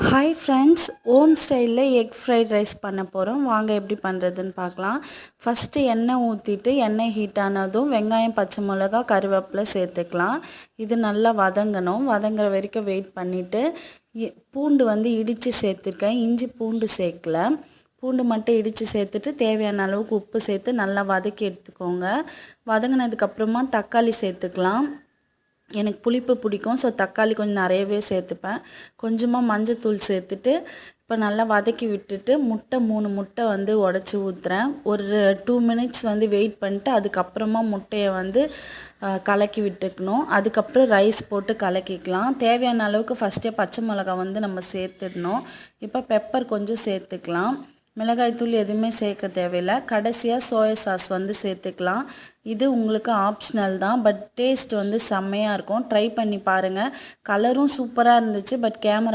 Hi friends, home ஸ்டைலில் egg fried rice பண்ண போகிறோம். வாங்க எப்படி பண்ணுறதுன்னு பார்க்கலாம். ஃபஸ்ட்டு எண்ணெய் ஊற்றிட்டு எண்ணெய் ஹீட் ஆனதும் வெங்காயம், பச்சை மிளகா, கருவேப்பிலை சேர்த்துக்கலாம். இது நல்லா வதங்கணும். வதங்குற வரைக்கும் வெயிட் பண்ணிவிட்டு பூண்டு இடித்து சேர்த்துருக்கேன். இஞ்சி பூண்டு சேர்க்கல. பூண்டு மட்டும் இடித்து சேர்த்துட்டு தேவையான அளவுக்கு உப்பு சேர்த்து நல்லா வதக்கி எடுத்துக்கோங்க. வதங்கினதுக்கப்புறமா தக்காளி சேர்த்துக்கலாம். எனக்கு புளிப்பு பிடிக்கும், ஸோ தக்காளி கொஞ்சம் நிறையவே சேர்த்துப்பேன். கொஞ்சமாக மஞ்சத்தூள் சேர்த்துட்டு இப்போ நல்லா வதக்கி விட்டுட்டு முட்டை 3 முட்டை உடச்சி ஊற்றுறேன். ஒரு 2 மினிட்ஸ் வெயிட் பண்ணிட்டு அதுக்கப்புறமா முட்டையை கலக்கி விட்டுக்கணும். அதுக்கப்புறம் ரைஸ் போட்டு கலக்கிக்கலாம். தேவையான அளவுக்கு ஃபஸ்ட்டே பச்சை மிளகா நம்ம சேர்த்துடணும். இப்போ பெப்பர் கொஞ்சம் சேர்த்துக்கலாம். மிளகாய்த்தூள் எதுவுமே சேர்க்க தேவையில்லை. கடைசியாக சோயா சாஸ் சேர்த்துக்கலாம். இது உங்களுக்கு ஆப்ஷனல் தான், பட் டேஸ்ட் செம்மையாக இருக்கும். ட்ரை பண்ணி பாருங்கள். கலரும் சூப்பராக இருந்துச்சு, பட் கேமரா